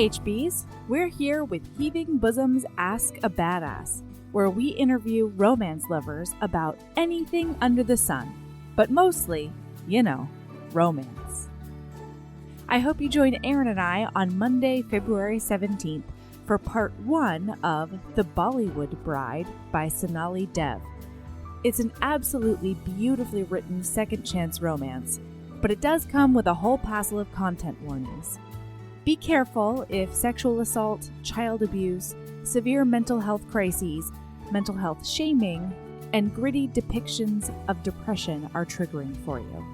HBs, we're here with Heaving Bosoms Ask a Badass, where we interview romance lovers about anything under the sun, but mostly, romance. I hope you join Aaron and I on Monday, February 17th for part 1 of The Bollywood Bride by Sonali Dev. It's an absolutely beautifully written second chance romance, but it does come with a whole passel of content warnings. Be careful if sexual assault, child abuse, severe mental health crises, mental health shaming, and gritty depictions of depression are triggering for you.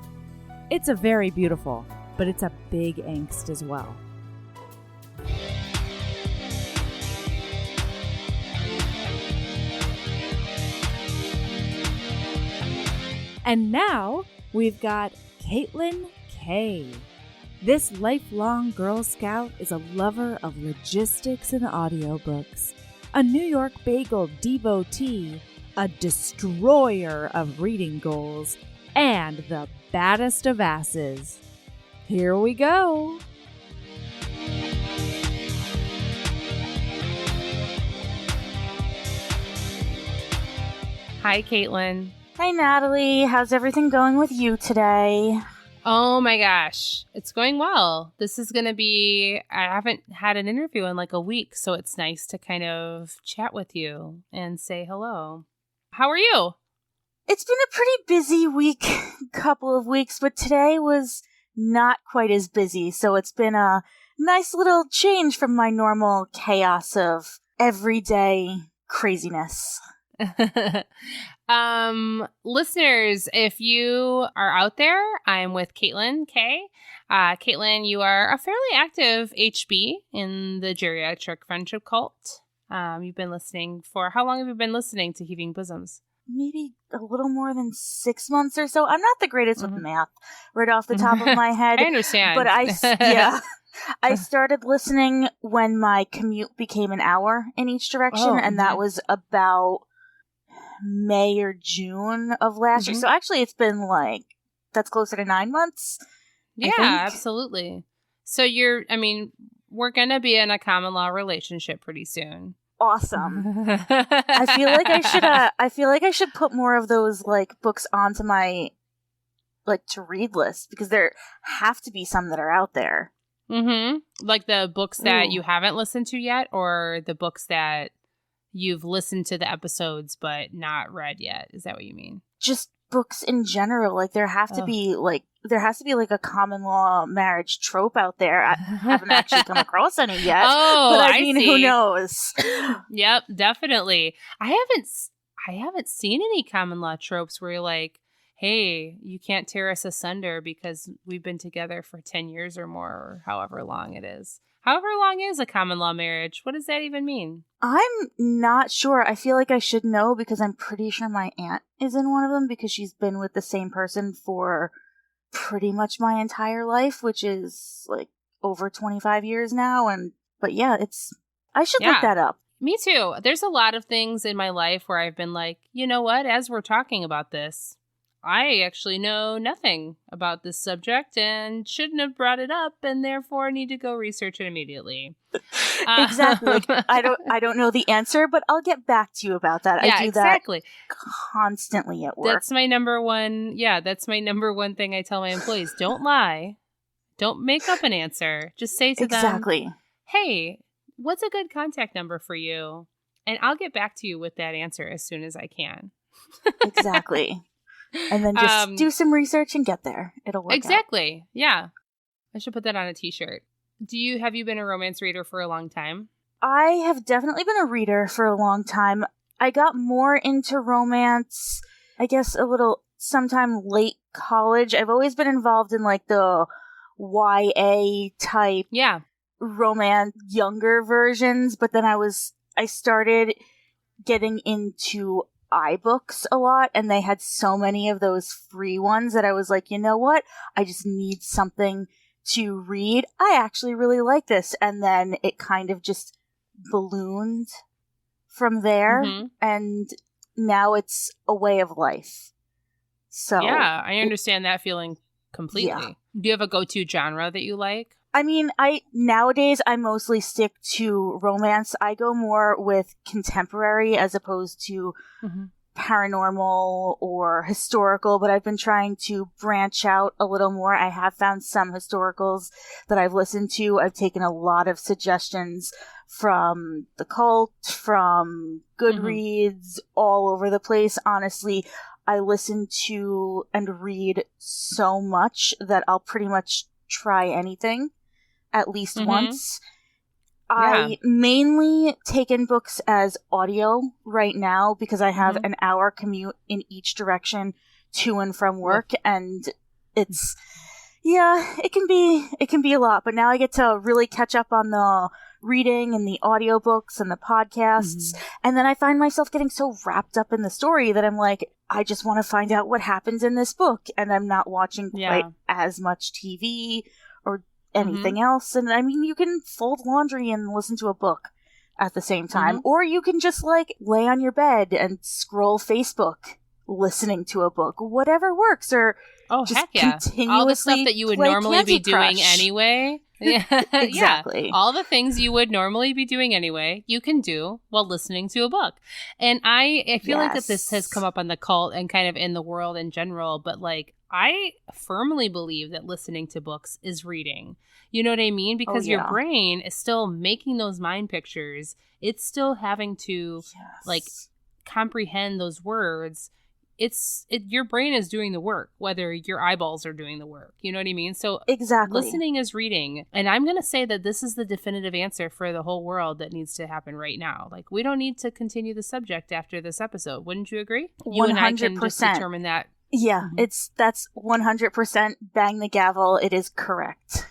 It's a very beautiful, but it's a big angst as well. And now we've got Caitlin K. This lifelong Girl Scout is a lover of logistics and audiobooks, a New York Bagel devotee, a destroyer of reading goals, and the baddest of asses. Here we go. Hi, Caitlin. Hi, Natalie. How's everything going with you today? Oh my gosh, it's going well. This is going to be, I haven't had an interview in like a week, so it's nice to kind of chat with you and say hello. How are you? It's been a pretty busy week, couple of weeks, but today was not quite as busy, so it's been a nice little change from my normal chaos of everyday craziness. Listeners, if you are out there, I'm with Caitlin K. Caitlin, you are a fairly active HB in the geriatric friendship cult. You've been listening for, how long have you been listening to Heaving Bosoms? Maybe a little more than 6 months or so. I'm not the greatest with math right off the top of my head. I understand. But I started listening when my commute became an hour in each direction, and that was about May or June of last year. So actually it's been that's closer to 9 months. Yeah, absolutely. So we're going to be in a common law relationship pretty soon. Awesome. I feel like I should put more of those books onto my to read list, because there have to be some that are out there. Mm-hmm. Like the books that you haven't listened to yet, or the books that you've listened to the episodes but not read yet. Is that what you mean? Just books in general. There has to be a common law marriage trope out there. I haven't actually come across any yet. But I mean, who knows? Yep, definitely. I haven't seen any common law tropes where you're like, hey, you can't tear us asunder because we've been together for 10 years or more, or however long it is. However long is a common law marriage? What does that even mean? I'm not sure. I feel like I should know, because I'm pretty sure my aunt is in one of them, because she's been with the same person for pretty much my entire life, which is over 25 years now. But yeah, I should look that up. Me too. There's a lot of things in my life where I've been like, you know what? As we're talking about this, I actually know nothing about this subject and shouldn't have brought it up, and therefore need to go research it immediately. Exactly. I don't know the answer, but I'll get back to you about that. Yeah, I do that constantly at work. That's my number one. Yeah, that's my number one thing I tell my employees. Don't lie. Don't make up an answer. Just say to them, hey, what's a good contact number for you? And I'll get back to you with that answer as soon as I can. Exactly. And then just do some research and get there. It'll work Exactly. Yeah. I should put that on a t-shirt. Have you been a romance reader for a long time? I have definitely been a reader for a long time. I got more into romance, I guess, sometime late college. I've always been involved in the YA type romance, younger versions, but then I started getting into iBooks a lot, and they had so many of those free ones that I was like, you know what? I just need something to read. I actually really like this. And then it kind of just ballooned from there, and now it's a way of life. So yeah, I understand that feeling completely. Yeah. Do you have a go-to genre that you like? I mean, nowadays I mostly stick to romance. I go more with contemporary as opposed to paranormal or historical, but I've been trying to branch out a little more. I have found some historicals that I've listened to. I've taken a lot of suggestions from The Cult, from Goodreads, all over the place. Honestly, I listen to and read so much that I'll pretty much try anything at least once. I mainly take in books as audio right now because I have an hour commute in each direction to and from work, and it's it can be a lot, but now I get to really catch up on the reading and the audiobooks and the podcasts, and then I find myself getting so wrapped up in the story that I'm like, I just want to find out what happens in this book, and I'm not watching quite as much TV or anything else. And I mean, you can fold laundry and listen to a book at the same time, or you can just like lay on your bed and scroll Facebook listening to a book, whatever works, or just continuously all the stuff that you would normally be doing anyway. Yeah, exactly. Yeah. All the things you would normally be doing anyway, you can do while listening to a book. And I feel like that this has come up on The Cult and kind of in the world in general, but like I firmly believe that listening to books is reading. You know what I mean? Because your brain is still making those mind pictures. It's still having to like comprehend those words. Your brain is doing the work, whether your eyeballs are doing the work. You know what I mean? So exactly, listening is reading. And I'm going to say that this is the definitive answer for the whole world that needs to happen right now. Like, we don't need to continue the subject after this episode. Wouldn't you agree? 100%. You and I can just determine that. Yeah, that's 100% bang the gavel. It is correct.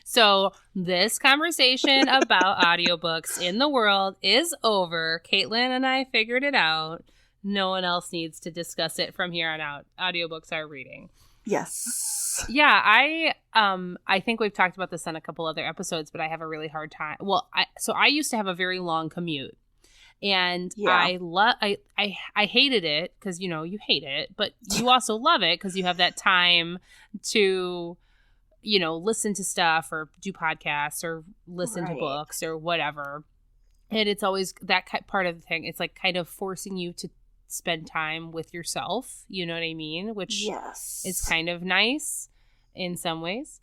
So this conversation about audiobooks in the world is over. Caitlin and I figured it out. No one else needs to discuss it from here on out. Audiobooks are reading. Yes. Yeah, I think we've talked about this on a couple other episodes, but I have a really hard time. Well, I used to have a very long commute. And I hated it because, you know, you hate it, but you also love it because you have that time to, you know, listen to stuff or do podcasts or listen to books or whatever. And it's always that part of the thing. It's like kind of forcing you to spend time with yourself. You know what I mean? Which is kind of nice in some ways.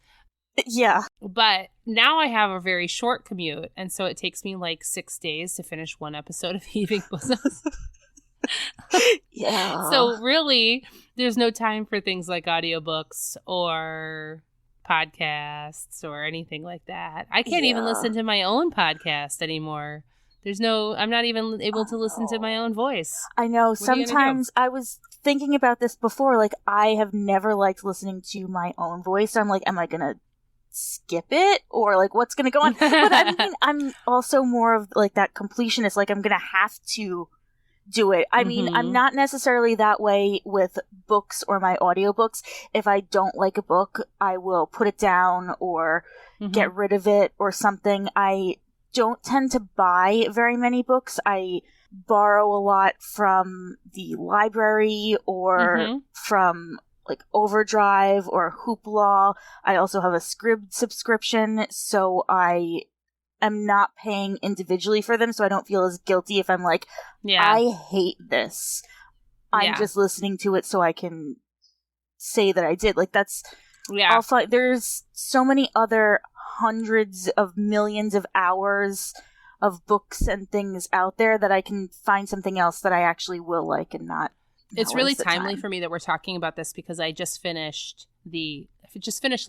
Yeah. But now I have a very short commute, and so it takes me like 6 days to finish one episode of Heaving Bosoms. Yeah. So really, there's no time for things like audiobooks or podcasts or anything like that. I can't even listen to my own podcast anymore. I'm not even able to listen to my own voice. I know. Sometimes I was thinking about this before. Like, I have never liked listening to my own voice. I'm like, am I going to skip it? Or like, what's going to go on? But I mean, I'm also more of like that completionist. Like, I'm going to have to do it. I mean, I'm not necessarily that way with books or my audiobooks. If I don't like a book, I will put it down or get rid of it or something. I don't tend to buy very many books. I borrow a lot from the library or from like Overdrive or Hoopla. I also have a Scribd subscription, so I am not paying individually for them, so I don't feel as guilty if I'm like, I hate this. I'm just listening to it so I can say that I did. Like, that's all fine. There's so many other hundreds of millions of hours of books and things out there that I can find something else that I actually will like and not. It's really timely for me that we're talking about this because I just finished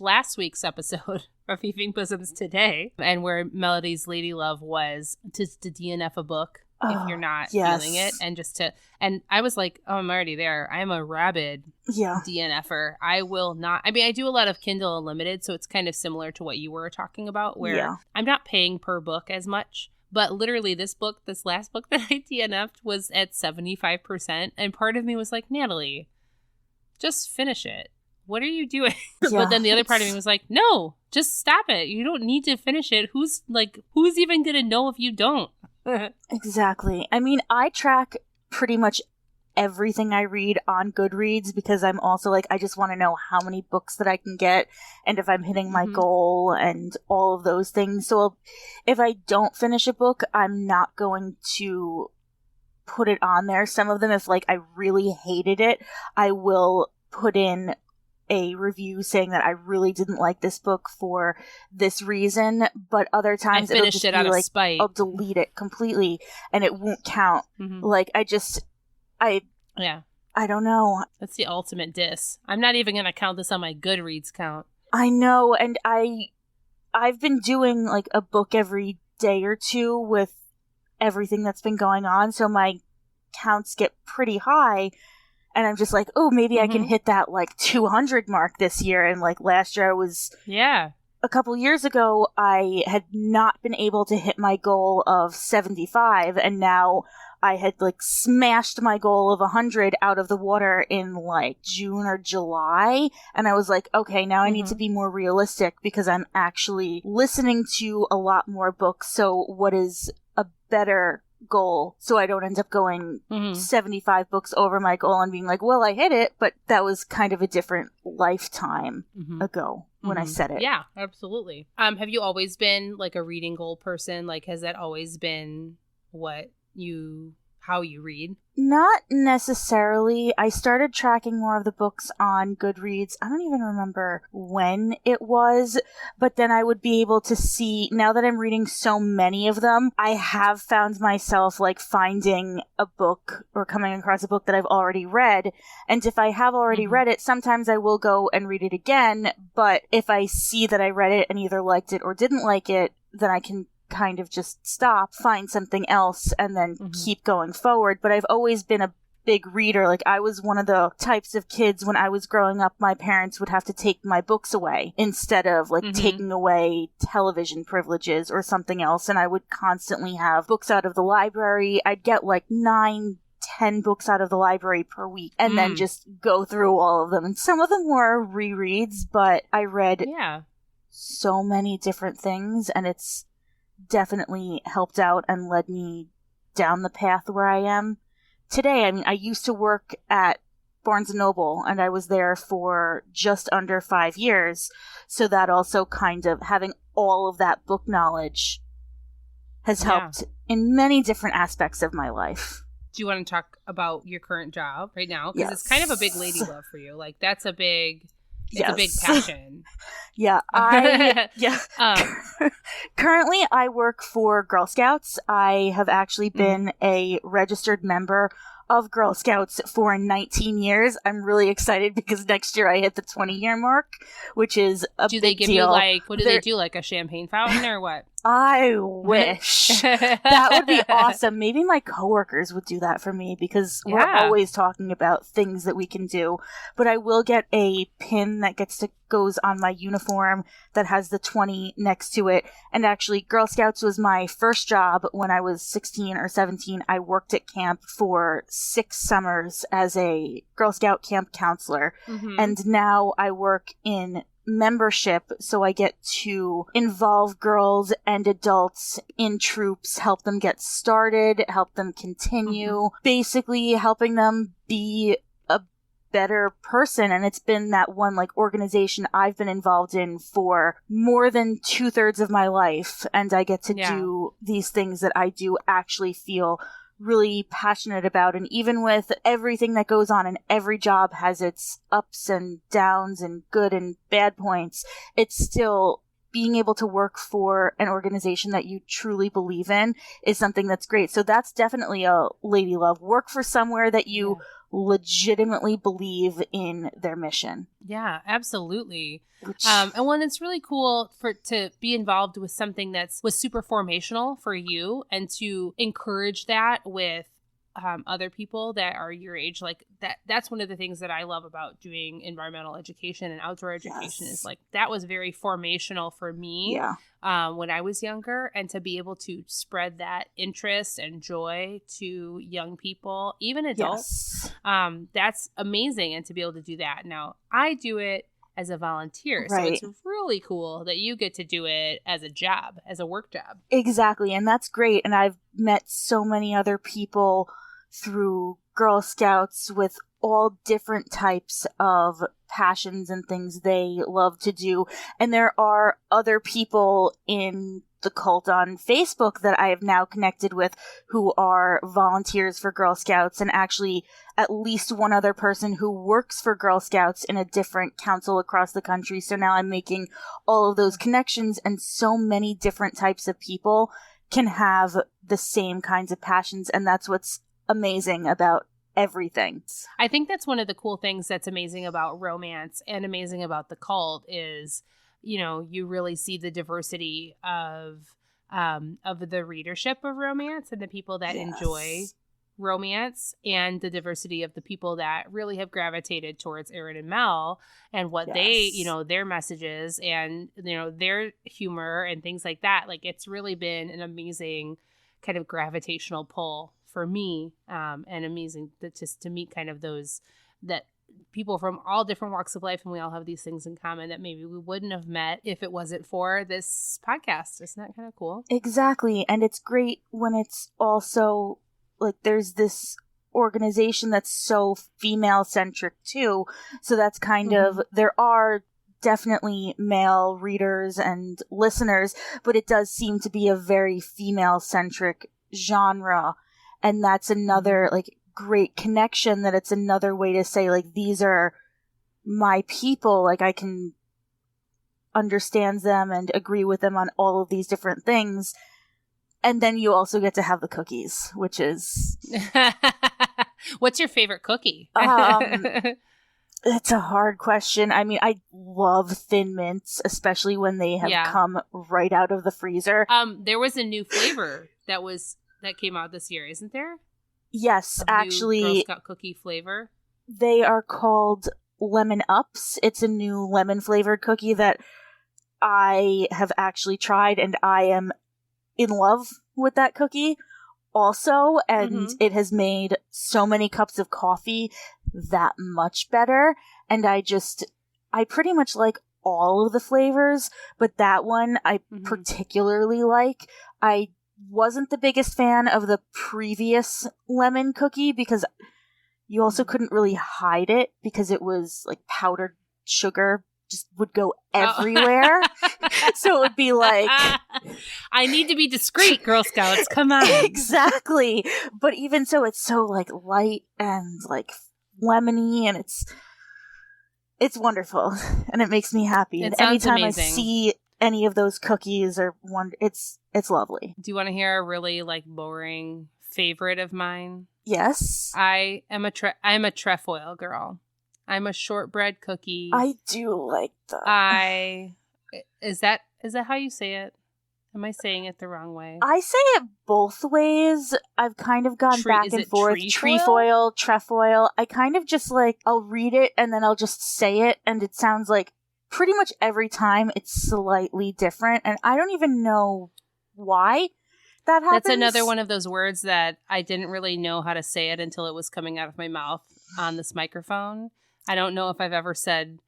last week's episode of Heaving Bosoms today, and where Melody's Lady Love was to DNF a book if you're not feeling it, and I was like, oh, I'm already there. I'm a rabid DNFer. I will not. I mean, I do a lot of Kindle Unlimited, so it's kind of similar to what you were talking about, where I'm not paying per book as much. But literally, this last book that I DNF'd was at 75%. And part of me was like, Natalie, just finish it. What are you doing? But then the other part of me was like, no, just stop it. You don't need to finish it. Who's even going to know if you don't? Exactly. I mean, I track pretty much everything I read on Goodreads because I'm also like, I just want to know how many books that I can get and if I'm hitting my goal and all of those things. So if I don't finish a book, I'm not going to put it on there. Some of them, if like I really hated it, I will put in a review saying that I really didn't like this book for this reason, but other times I finished it out of spite. I'll delete it completely and it won't count. Like I don't know. That's the ultimate diss. I'm not even going to count this on my Goodreads count. I know, and I've been doing like a book every day or two with everything that's been going on, so my counts get pretty high. And I'm just like, oh, maybe I can hit that like 200 mark this year. And like last year a couple years ago, I had not been able to hit my goal of 75. And now I had like smashed my goal of 100 out of the water in like June or July. And I was like, okay, now I need to be more realistic because I'm actually listening to a lot more books. So what is a better goal so I don't end up going 75 books over my goal and being like, well, I hit it, but that was kind of a different lifetime ago when I said it. Yeah, absolutely. Have you always been like a reading goal person? Like, has that always been how you read? Not necessarily. I started tracking more of the books on Goodreads. I don't even remember when it was, but then I would be able to see, now that I'm reading so many of them, I have found myself like finding a book or coming across a book that I've already read. And if I have already read it, sometimes I will go and read it again. But if I see that I read it and either liked it or didn't like it, then I can kind of just stop, find something else, and then keep going forward. But I've always been a big reader. Like, I was one of the types of kids when I was growing up, my parents would have to take my books away instead of like taking away television privileges or something else. And I would constantly have books out of the library. I'd get like 9-10 books out of the library per week and then just go through all of them. And some of them were rereads, but I read so many different things, and it's definitely helped out and led me down the path where I am today. I mean, I used to work at Barnes & Noble, and I was there for just under 5 years. So that also kind of having all of that book knowledge has helped in many different aspects of my life. Do you want to talk about your current job right now? Because it's kind of a big lady love for you. Like, that's a big... It's a big passion. Currently, I work for Girl Scouts. I have actually been a registered member of Girl Scouts for 19 years. I'm really excited because next year I hit the 20-year mark, which is a big deal. Do they give you like, what do they do, like a champagne fountain or what? I wish. That would be awesome. Maybe my coworkers would do that for me because we're always talking about things that we can do. But I will get a pin that goes on my uniform that has the 20 next to it. And actually, Girl Scouts was my first job when I was 16 or 17. I worked at camp for 6 summers as a Girl Scout camp counselor. And now I work in membership, so I get to involve girls and adults in troops, help them get started, help them continue, basically helping them be a better person. And it's been that one like organization I've been involved in for more than 2/3 of my life, and I get to do these things that I do actually feel really passionate about. And even with everything that goes on, and every job has its ups and downs and good and bad points, it's still being able to work for an organization that you truly believe in is something that's great. So that's definitely a lady love. Work for somewhere that you legitimately believe in their mission. Yeah, absolutely. And when it's really cool to be involved with something was super formational for you, and to encourage that with other people that are your age. Like that's one of the things that I love about doing environmental education and outdoor education is like that was very formational for me when I was younger, and to be able to spread that interest and joy to young people, even adults, that's amazing. And to be able to do that. Now I do it as a volunteer. Right. So it's really cool that you get to do it as a job, as a work job. Exactly. And that's great. And I've met so many other people through Girl Scouts with all different types of passions and things they love to do. And there are other people in the cult on Facebook that I have now connected with who are volunteers for Girl Scouts, and actually at least one other person who works for Girl Scouts in a different council across the country. So now I'm making all of those connections, and so many different types of people can have the same kinds of passions, and that's what's amazing about everything. I think that's one of the cool things that's amazing about romance and amazing about the cult is, you know, you really see the diversity of the readership of romance and the people that enjoy romance, and the diversity of the people that really have gravitated towards Aaron and Mel and what they, you know, their messages and, you know, their humor and things like that. Like, it's really been an amazing kind of gravitational pull for me, and amazing just to meet kind of those that people from all different walks of life, and we all have these things in common that maybe we wouldn't have met if it wasn't for this podcast. Isn't that kind of cool? Exactly. And it's great when it's also like there's this organization that's so female centric too. So that's kind of, there are definitely male readers and listeners, but it does seem to be a very female centric genre. And that's another like great connection, that it's another way to say like, these are my people. Like, I can understand them and agree with them on all of these different things. And then you also get to have the cookies, which is... What's your favorite cookie? It's a hard question. I mean, I love Thin Mints, especially when they have come right out of the freezer. There was a new flavor that came out this year, isn't there? Yes, actually. Girl Scout cookie flavor. They are called Lemon Ups. It's a new lemon flavored cookie that I have actually tried, and I am in love with that cookie also, and it has made so many cups of coffee that much better. And I pretty much like all of the flavors, but that one I particularly like. I wasn't the biggest fan of the previous lemon cookie because you also couldn't really hide it because it was like powdered sugar just would go everywhere. So it would be like, I need to be discreet, Girl Scouts. Come on. Exactly. But even so, it's so like light and like lemony, and it's wonderful, and it makes me happy. It and sounds anytime amazing. I see any of those cookies it's lovely. Do you want to hear a really like boring favorite of mine? Yes. I'm a trefoil girl. I'm a shortbread cookie. I do like that. Is that how you say it? Am I saying it the wrong way? I say it both ways. I've kind of gone back and forth. Trefoil, trefoil. I kind of just like, I'll read it and then I'll just say it, and it sounds like pretty much every time it's slightly different, and I don't even know why that happens. That's another one of those words that I didn't really know how to say it until it was coming out of my mouth on this microphone. I don't know if I've ever said,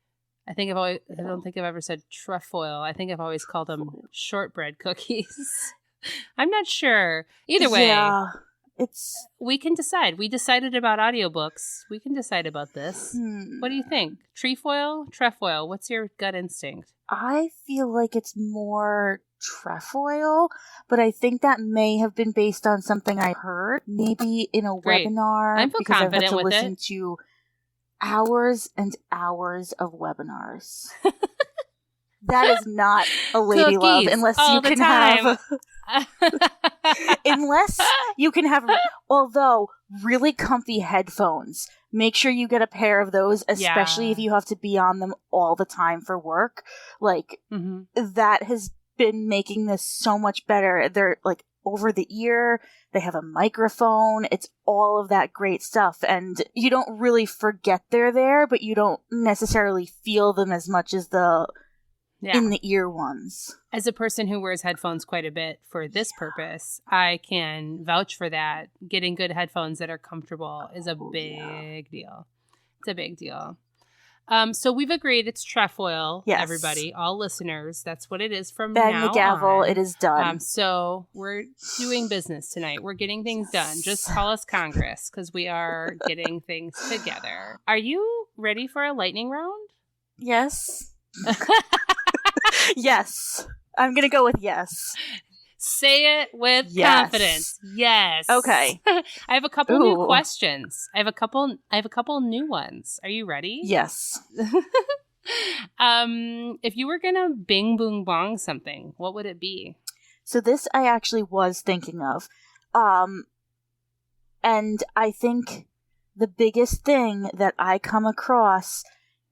I don't think I've ever said trefoil. I think I've always called them shortbread cookies. I'm not sure. Either way, we can decide. We decided about audiobooks. We can decide about this. What do you think? Trefoil? Trefoil? What's your gut instinct? I feel like it's more trefoil, but I think that may have been based on something I heard, maybe in a webinar. I feel because confident I've had to with listen it. to hours and hours of webinars. That is not a lady love unless you can have unless you can have, although really comfy headphones. Make sure you get a pair of those, especially if you have to be on them all the time for work. Like that has been making this so much better. They're like over the ear. They have a microphone. It's all of that great stuff. And you don't really forget they're there, but you don't necessarily feel them as much as the in the ear ones. As a person who wears headphones quite a bit for this purpose, I can vouch for that. Getting good headphones that are comfortable is a big deal. It's a big deal. So we've agreed it's trefoil, Yes. everybody, all listeners. That's what it is from Bang now the gavel. on. It is done. So we're doing business tonight. We're getting things done. Just call us Congress because we are getting things together. Are you ready for a lightning round? Yes. Yes. I'm going to go with yes. Say it with Yes. confidence. Yes. Okay. I have a couple new Ooh. questions. I have a couple new ones. Are you ready? Yes. If you were gonna bing boong bong something, what would it be? So this I actually was thinking of. And I think the biggest thing that I come across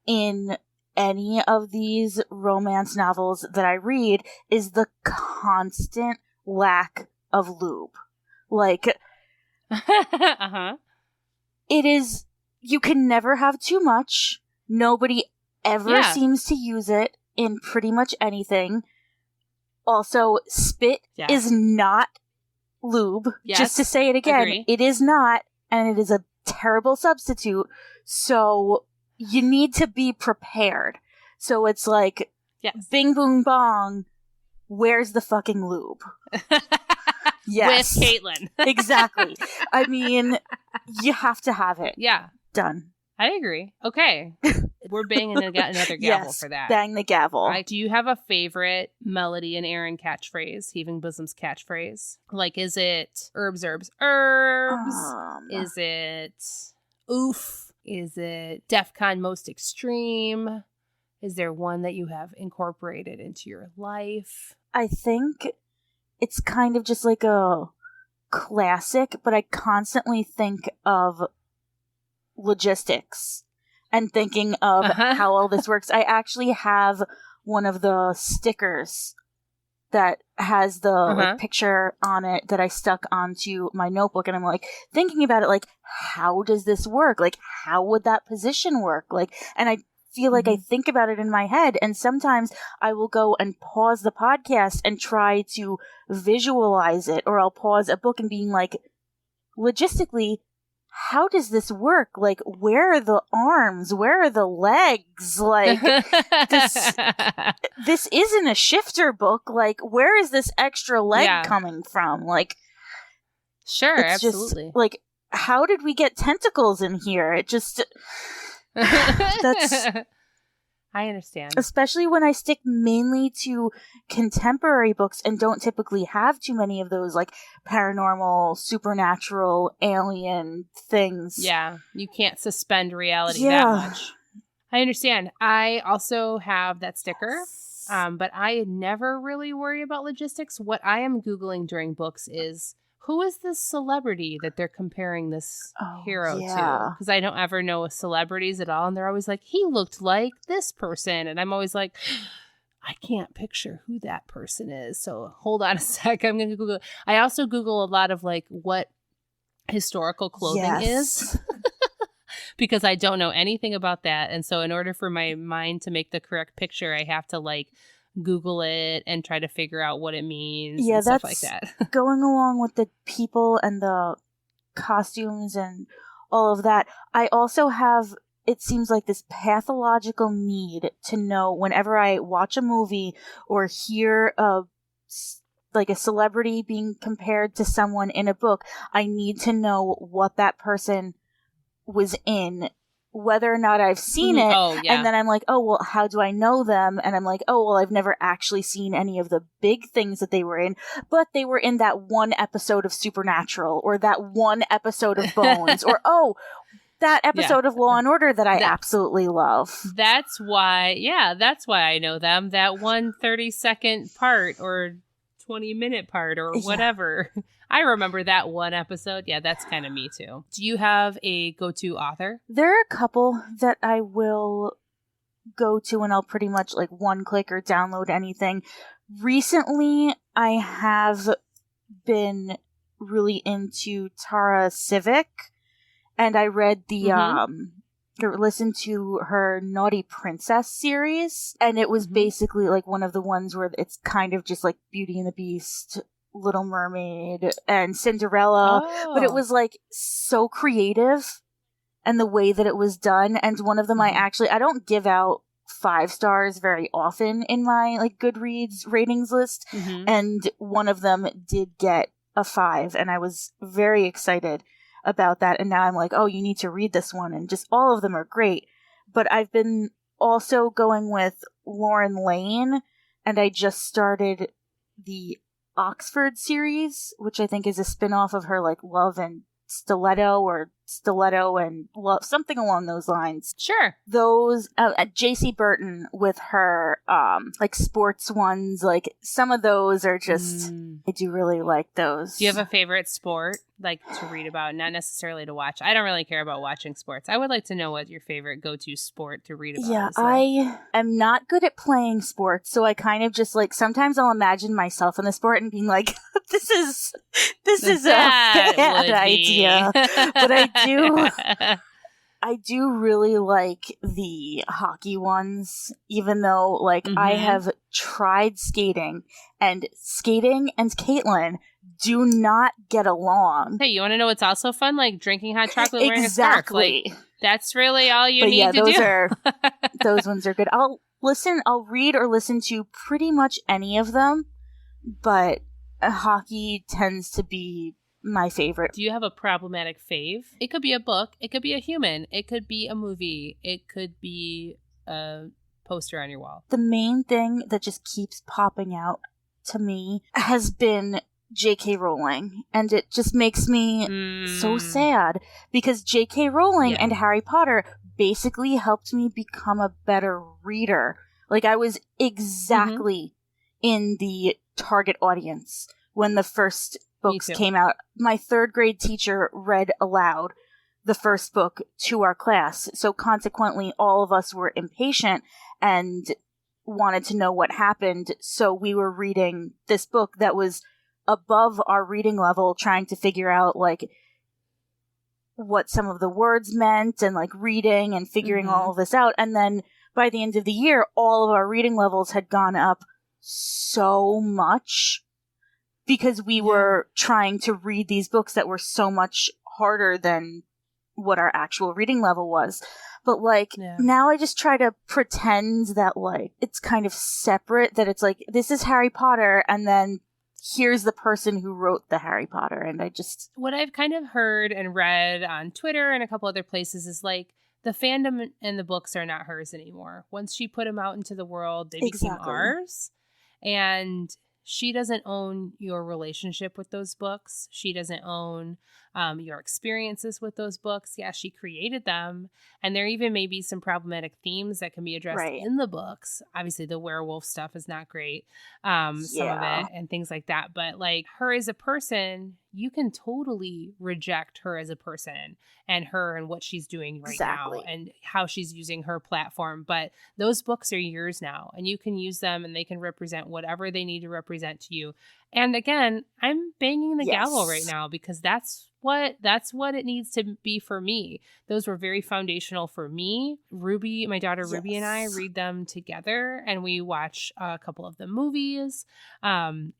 in any of these romance novels that I read is the constant lack of lube. Like, Uh-huh. it is, you can never have too much. Nobody ever Yeah. seems to use it in pretty much anything. Also, spit Yeah. is not lube. Yes. Just to say it again, Agree. it is not, and it is a terrible substitute. So you need to be prepared. So it's like, Yes. bing boom bong, where's the fucking lube? Yes. With Caitlin. Exactly. I mean, you have to have it. Yeah, Done. I agree. Okay. We're banging another gavel Yes. for that. Bang the gavel. Do you have a favorite Melody and Aaron catchphrase? Heaving Bosom's catchphrase? Like, is it herbs? Is it oof? Is it DEFCON most extreme? Is there one that you have incorporated into your life? I think it's kind of just like a classic, but I constantly think of logistics and thinking of how all this works. I actually have one of the stickers that has the like, picture on it that I stuck onto my notebook, and I'm like thinking about it, like, how does this work? Like, how would that position work? Like, and I feel like I think about it in my head, and sometimes I will go and pause the podcast and try to visualize it, or I'll pause a book and being like, logistically, how does this work? Like, where are the arms? Where are the legs? Like, this isn't a shifter book. Like, where is this extra leg coming from? Like, sure, it's absolutely. Just, like, how did we get tentacles in here? It just... That's... I understand. Especially when I stick mainly to contemporary books and don't typically have too many of those, like, paranormal, supernatural, alien things. Yeah, you can't suspend reality that much. I understand. I also have that sticker, but I never really worry about logistics. What I am Googling during books is, who is this celebrity that they're comparing this hero to? Because I don't ever know celebrities at all. And they're always like, he looked like this person. And I'm always like, I can't picture who that person is. So hold on a sec. I'm going to Google. I also Google a lot of like what historical clothing is. Because I don't know anything about that. And so in order for my mind to make the correct picture, I have to like Google it and try to figure out what it means and stuff like that. Going along with the people and the costumes and all of that, I also have, it seems like, this pathological need to know whenever I watch a movie or hear like a celebrity being compared to someone in a book, I need to know what that person was in, whether or not I've seen it. And then I'm like, oh, well, how do I know them? And I'm like, oh, well, I've never actually seen any of the big things that they were in, but they were in that one episode of Supernatural, or that one episode of Bones, or, oh, that episode of Law and Order that I absolutely love. That's why I know them. That 1 30-second part or 20-minute part or whatever. I remember that one episode. Yeah, that's kind of me too. Do you have a go-to author? There are a couple that I will go to and I'll pretty much like one click or download anything. Recently, I have been really into Tara Civic, and I read listened to her Naughty Princess series, and it was basically like one of the ones where it's kind of just like Beauty and the Beast, Little Mermaid, and Cinderella, but it was like so creative and the way that it was done. And one of them I don't give out 5 stars very often in my like Goodreads ratings list. And one of them did get a 5, and I was very excited about that. And now I'm like, oh, you need to read this one. And just all of them are great. But I've been also going with Lauren Lane, and I just started the Oxford series, which I think is a spin-off of her like Love and Stiletto and Love, something along those lines. Sure. Those J.C. Burton with her like sports ones, like some of those are just I do really like those. Do you have a favorite sport like to read about, not necessarily to watch? I don't really care about watching sports. I would like to know what your favorite go-to sport to read about is. I am not good at playing sports, so I kind of just like sometimes I'll imagine myself in the sport and being like, this is a bad idea. But I do really like the hockey ones, even though like I have tried skating and Caitlin do not get along. Hey, you want to know what's also fun? Like drinking hot chocolate wearing a scarf. Like, that's really all you need to do. Those ones are good. I'll read or listen to pretty much any of them, but hockey tends to be my favorite. Do you have a problematic fave? It could be a book. It could be a human. It could be a movie. It could be a poster on your wall. The main thing that just keeps popping out to me has been J.K. Rowling. And it just makes me so sad because J.K. Rowling and Harry Potter basically helped me become a better reader. Like I was exactly in the target audience when the first books came out. My 3rd grade teacher read aloud the first book to our class. So consequently, all of us were impatient and wanted to know what happened. So we were reading this book that was above our reading level, trying to figure out like what some of the words meant and like reading and figuring all of this out. And then by the end of the year, all of our reading levels had gone up so much because we were trying to read these books that were so much harder than what our actual reading level was. But like now I just try to pretend that like it's kind of separate, that it's like this is Harry Potter and then here's the person who wrote the Harry Potter. And I just... What I've kind of heard and read on Twitter and a couple other places is like the fandom and the books are not hers anymore. Once she put them out into the world, they became ours. And she doesn't own your relationship with those books. She doesn't own your experiences with those books. Yeah, she created them. And there even may be some problematic themes that can be addressed in the books. Obviously, the werewolf stuff is not great. Some of it and things like that. But like her as a person, you can totally reject her as a person and her and what she's doing right now and how she's using her platform. But those books are yours now and you can use them and they can represent whatever they need to represent to you. And again, I'm banging the gavel right now because that's what it needs to be for me. Those were very foundational for me. Ruby, my daughter Ruby and I read them together and we watch a couple of the movies. And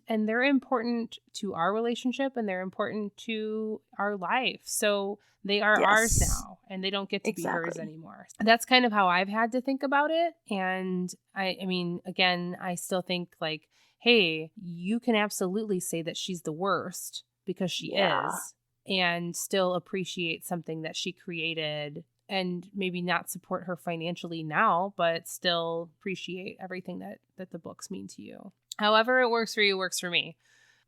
they're important to our relationship and they're important to our life. So they are ours now and they don't get to be hers anymore. That's kind of how I've had to think about it. And I mean, again, I still think like, hey, you can absolutely say that she's the worst because she is, and still appreciate something that she created and maybe not support her financially now, but still appreciate everything that the books mean to you. However it works for you, works for me.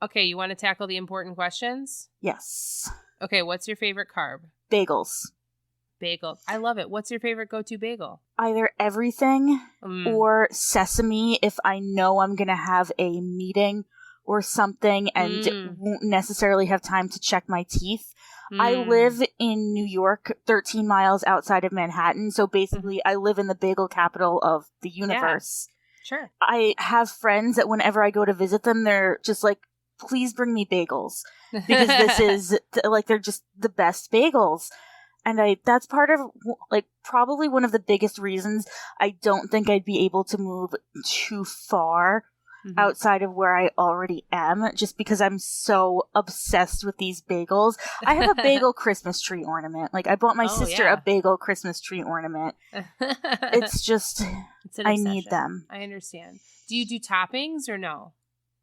Okay, you want to tackle the important questions? Yes. Okay, what's your favorite carb? Bagels. Bagel. I love it. What's your favorite go-to bagel? Either everything or sesame if I know I'm going to have a meeting or something and won't necessarily have time to check my teeth. I live in New York, 13 miles outside of Manhattan. So basically I live in the bagel capital of the universe. Yeah. Sure. I have friends that whenever I go to visit them, they're just like, please bring me bagels because this is like, they're just the best bagels. And that's part of, like, probably one of the biggest reasons I don't think I'd be able to move too far outside of where I already am, just because I'm so obsessed with these bagels. I have a bagel Christmas tree ornament. Like, I bought my sister a bagel Christmas tree ornament. It's just, I need them. I understand. Do you do toppings or no?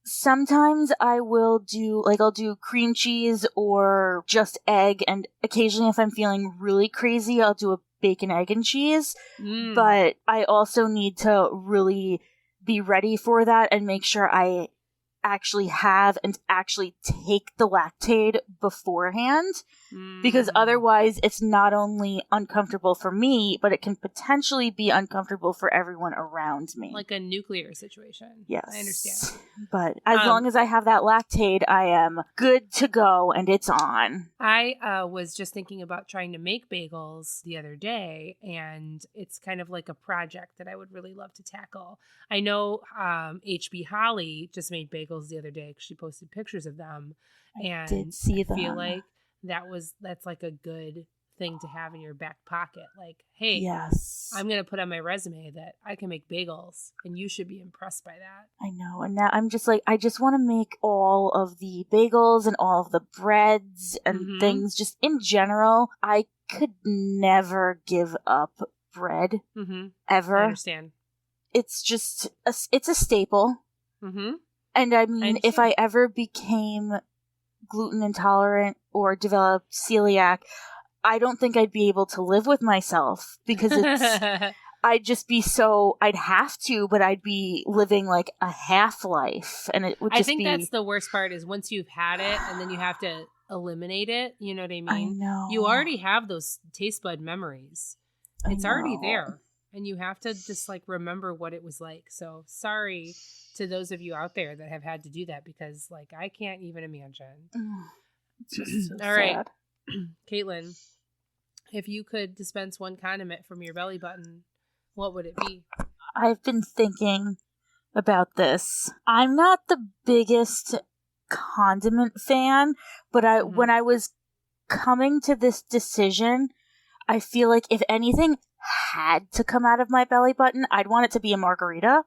Sometimes I will do, like, I'll do cream cheese or just egg, and occasionally if I'm feeling really crazy, I'll do a bacon, egg, and cheese. But I also need to really be ready for that and make sure I actually have and actually take the Lactaid beforehand, because otherwise it's not only uncomfortable for me, but it can potentially be uncomfortable for everyone around me. Like a nuclear situation. Yes. I understand. But as long as I have that Lactaid, I am good to go, and it's on. I was just thinking about trying to make bagels the other day, and it's kind of like a project that I would really love to tackle. I know HB Holly just made bagels the other day because she posted pictures of them. And I did see them. I feel like that's like a good thing to have in your back pocket. Like, hey, yes, I'm going to put on my resume that I can make bagels, and you should be impressed by that. I know. And now I'm just like, I just want to make all of the bagels and all of the breads and things. Just in general, I could never give up bread ever. I understand. It's just, it's a staple. And I mean, if I ever became gluten intolerant or developed celiac, I don't think I'd be able to live with myself, because it's, I'd have to, but I'd be living like a half life, and it would just be. I think that's the worst part, is once you've had it and then you have to eliminate it. You know what I mean? I know. You already have those taste bud memories. It's already there. And you have to just like remember what it was like. So sorry to those of you out there that have had to do that, because like I can't even imagine. It's just so All right, sad. Caitlin, if you could dispense one condiment from your belly button, what would it be? I've been thinking about this. I'm not the biggest condiment fan, but when I was coming to this decision, I feel like if anything had to come out of my belly button, I'd want it to be a margarita.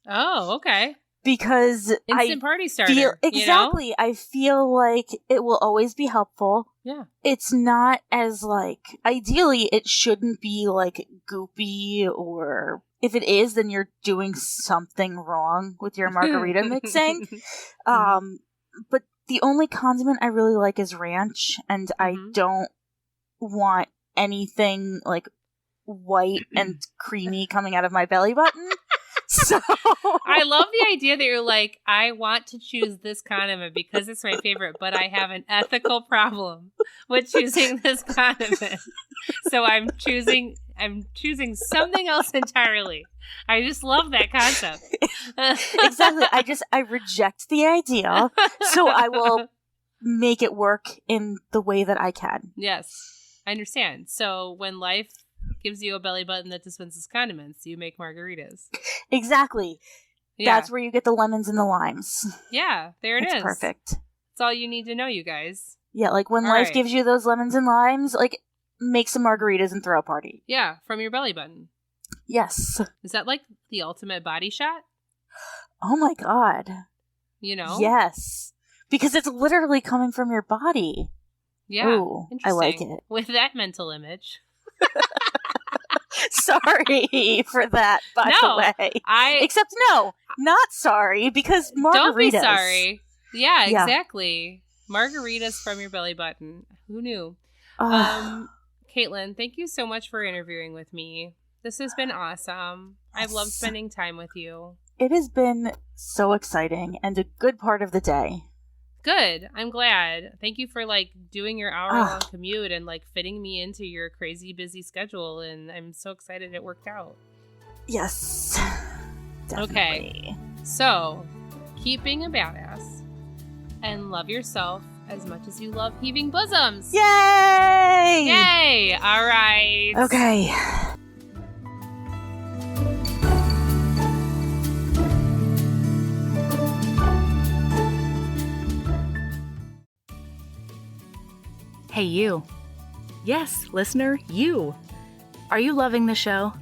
Oh, okay. Because instant party starter. Exactly. You know? I feel like it will always be helpful. Yeah. It's not as like, ideally it shouldn't be like goopy, or if it is, then you're doing something wrong with your margarita mixing. But the only condiment I really like is ranch, and I don't want anything like white and creamy coming out of my belly button. So I love the idea that you're like, I want to choose this condiment because it's my favorite, but I have an ethical problem with choosing this condiment. So I'm choosing something else entirely. I just love that concept. Exactly. I reject the idea, so I will make it work in the way that I can. Yes, I understand. So when life gives you a belly button that dispenses condiments, you make margaritas. Exactly. Yeah. That's where you get the lemons and the limes. Yeah, there it is. It's perfect. That's all you need to know, you guys. Yeah, like when life gives you those lemons and limes, like, make some margaritas and throw a party. Yeah, from your belly button. Yes. Is that like the ultimate body shot? Oh my god. You know? Yes. Because it's literally coming from your body. Yeah. Ooh, I like it. With that mental image. Sorry for that, by the way. Except no, not sorry, because margaritas. Don't be sorry. Yeah, exactly. Margaritas from your belly button. Who knew? Caitlin, thank you so much for interviewing with me. This has been awesome. Yes. I've loved spending time with you. It has been so exciting and a good part of the day. Good. I'm glad. Thank you for like doing your hour-long commute and like fitting me into your crazy busy schedule. And I'm so excited it worked out. Yes. Definitely. Okay. So keep being a badass and love yourself as much as you love heaving bosoms. Yay! Yay! All right. Okay. Hey, you. Yes, listener, you. Are you loving the show?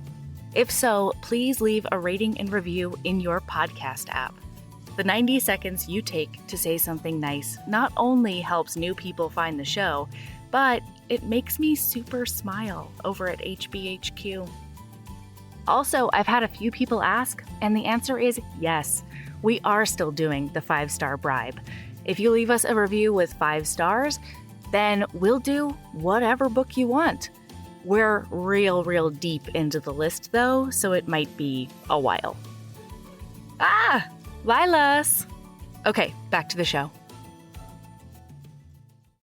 If so, please leave a rating and review in your podcast app. The 90 seconds you take to say something nice not only helps new people find the show, but it makes me super smile over at HBHQ. Also, I've had a few people ask, and the answer is yes. We are still doing the 5-star bribe. If you leave us a review with 5 stars, then we'll do whatever book you want. We're real deep into the list though, so it might be a while. Lilas! Okay, back to the show.